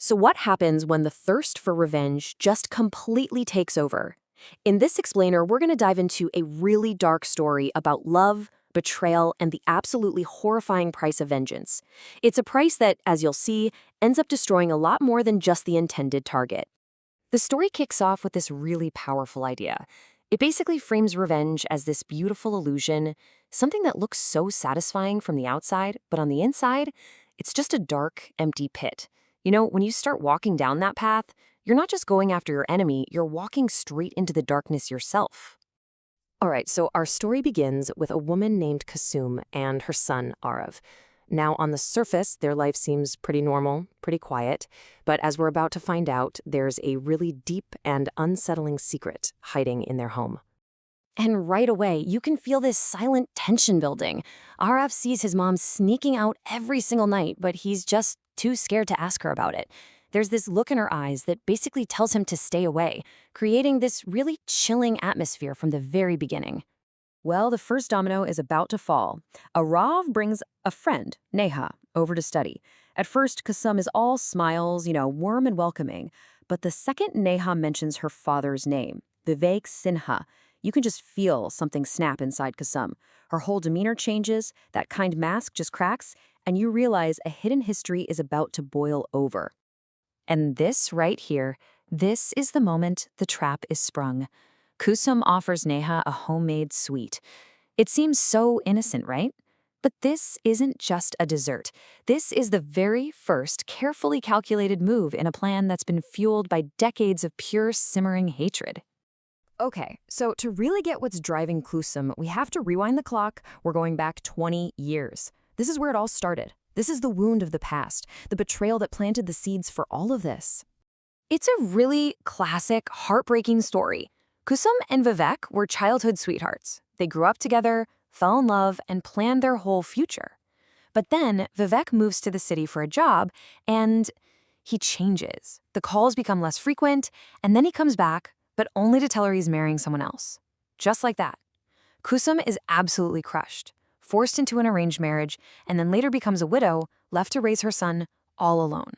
So, what happens when the thirst for revenge just completely takes over? In this explainer, we're going to dive into a really dark story about love, betrayal, and the absolutely horrifying price of vengeance. It's a price that, as you'll see, ends up destroying a lot more than just the intended target. The story kicks off with this really powerful idea. It basically frames revenge as this beautiful illusion, something that looks so satisfying from the outside, but on the inside, it's just a dark, empty pit. When you start walking down that path, you're not just going after your enemy, you're walking straight into the darkness yourself. All right, so our story begins with a woman named Kasum and her son, Arav. Now, on the surface, their life seems pretty normal, pretty quiet, but as we're about to find out, there's a really deep and unsettling secret hiding in their home. And right away, you can feel this silent tension building. Arav sees his mom sneaking out every single night, but he's just too scared to ask her about it. There's this look in her eyes that basically tells him to stay away, creating this really chilling atmosphere from the very beginning. Well, the first domino is about to fall. Arav brings a friend, Neha, over to study. At first, Kasum is all smiles, warm and welcoming. But the second Neha mentions her father's name, Vivek Sinha, you can just feel something snap inside Kasum. Her whole demeanor changes, that kind mask just cracks, and you realize a hidden history is about to boil over. And this right here, this is the moment the trap is sprung. Kusum offers Neha a homemade sweet. It seems so innocent, right? But this isn't just a dessert. This is the very first carefully calculated move in a plan that's been fueled by decades of pure simmering hatred. Okay, so to really get what's driving Kusum, we have to rewind the clock. We're going back 20 years. This is where it all started. This is the wound of the past, the betrayal that planted the seeds for all of this. It's a really classic, heartbreaking story. Kusum and Vivek were childhood sweethearts. They grew up together, fell in love, and planned their whole future. But then Vivek moves to the city for a job, and he changes. The calls become less frequent, and then he comes back, but only to tell her he's marrying someone else. Just like that. Kusum is absolutely crushed, forced into an arranged marriage, and then later becomes a widow, left to raise her son all alone.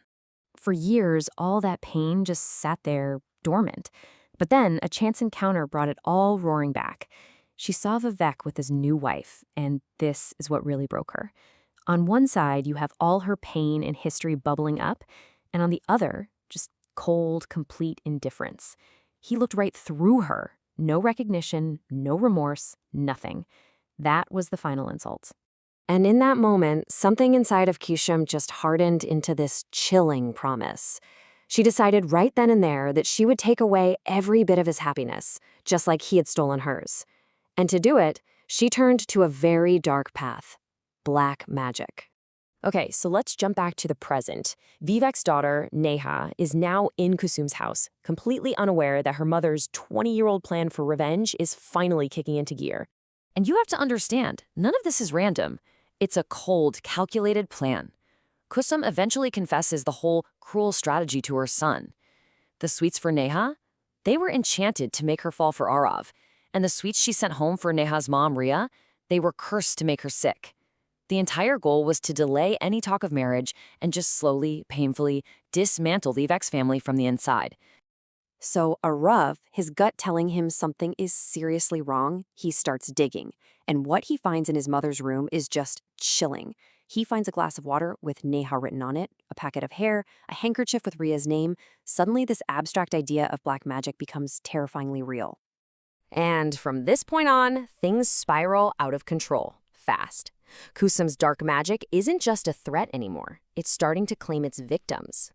For years, all that pain just sat there dormant. But then a chance encounter brought it all roaring back. She saw Vivek with his new wife, and this is what really broke her. On one side, you have all her pain and history bubbling up, and on the other, just cold, complete indifference. He looked right through her. No recognition, no remorse, nothing. That was the final insult. And in that moment, something inside of Kisham just hardened into this chilling promise. She decided right then and there that she would take away every bit of his happiness, just like he had stolen hers. And to do it, she turned to a very dark path: black magic. Okay, so let's jump back to the present. Vivek's daughter, Neha, is now in Kusum's house, completely unaware that her mother's 20-year-old plan for revenge is finally kicking into gear. And you have to understand, none of this is random. It's a cold, calculated plan. Kusum eventually confesses the whole cruel strategy to her son. The sweets for Neha? They were enchanted to make her fall for Arav. And the sweets she sent home for Neha's mom, Ria, they were cursed to make her sick. The entire goal was to delay any talk of marriage and just slowly, painfully dismantle Vivek's family from the inside. So Arav, his gut telling him something is seriously wrong, he starts digging. And what he finds in his mother's room is just chilling. He finds a glass of water with Neha written on it, a packet of hair, a handkerchief with Ria's name. Suddenly, this abstract idea of black magic becomes terrifyingly real. And from this point on, things spiral out of control, fast. Kusum's dark magic isn't just a threat anymore. It's starting to claim its victims.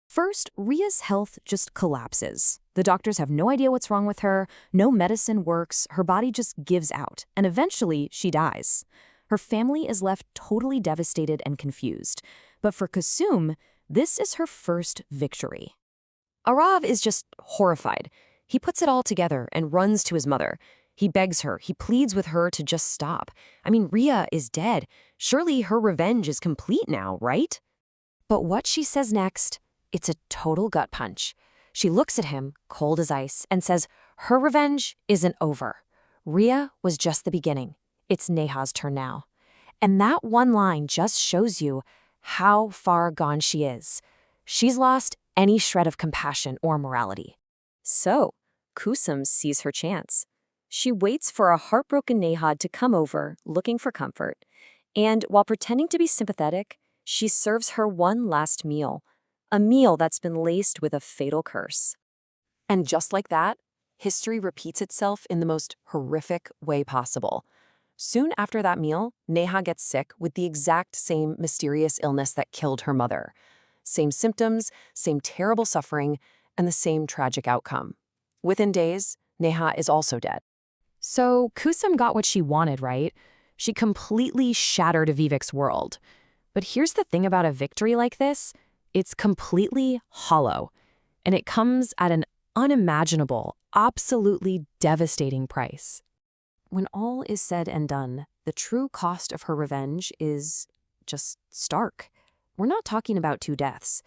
First, Ria's health just collapses. The doctors have no idea what's wrong with her, no medicine works, her body just gives out, and eventually she dies. Her family is left totally devastated and confused. But for Kusum, this is her first victory. Arav is just horrified. He puts it all together and runs to his mother. He begs her, he pleads with her to just stop. I mean, Ria is dead. Surely her revenge is complete now, right? But what she says next, it's a total gut punch. She looks at him, cold as ice, and says her revenge isn't over. Ria was just the beginning. It's Neha's turn now. And that one line just shows you how far gone she is. She's lost any shred of compassion or morality. So, Kusum sees her chance. She waits for a heartbroken Nehad to come over, looking for comfort. And while pretending to be sympathetic, she serves her one last meal, a meal that's been laced with a fatal curse. And just like that, history repeats itself in the most horrific way possible. Soon after that meal, Neha gets sick with the exact same mysterious illness that killed her mother. Same symptoms, same terrible suffering, and the same tragic outcome. Within days, Neha is also dead. So Kusum got what she wanted, right? She completely shattered Vivek's world. But here's the thing about a victory like this, it's completely hollow. And it comes at an unimaginable, absolutely devastating price. When all is said and done, the true cost of her revenge is just stark. We're not talking about 2 deaths.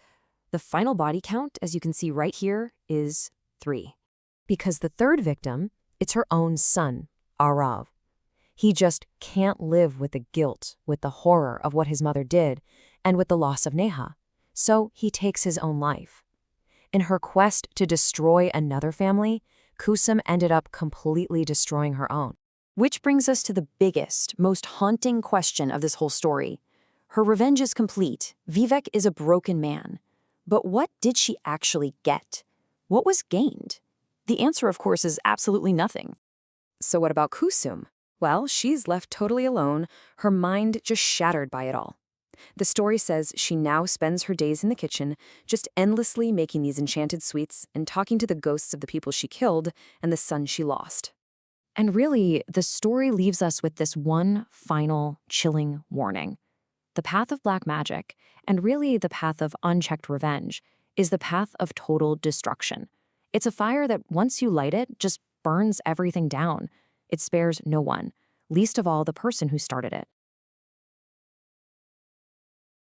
The final body count, as you can see right here, is 3. Because the third victim, it's her own son, Arav. He just can't live with the guilt, with the horror of what his mother did, and with the loss of Neha. So he takes his own life. In her quest to destroy another family, Kusum ended up completely destroying her own. Which brings us to the biggest, most haunting question of this whole story. Her revenge is complete. Vivek is a broken man. But what did she actually get? What was gained? The answer, of course, is absolutely nothing. So what about Kusum? Well, she's left totally alone, her mind just shattered by it all. The story says she now spends her days in the kitchen, just endlessly making these enchanted sweets and talking to the ghosts of the people she killed and the son she lost. And really, the story leaves us with this one final, chilling warning. The path of black magic, and really the path of unchecked revenge, is the path of total destruction. It's a fire that, once you light it, just burns everything down. It spares no one, least of all the person who started it.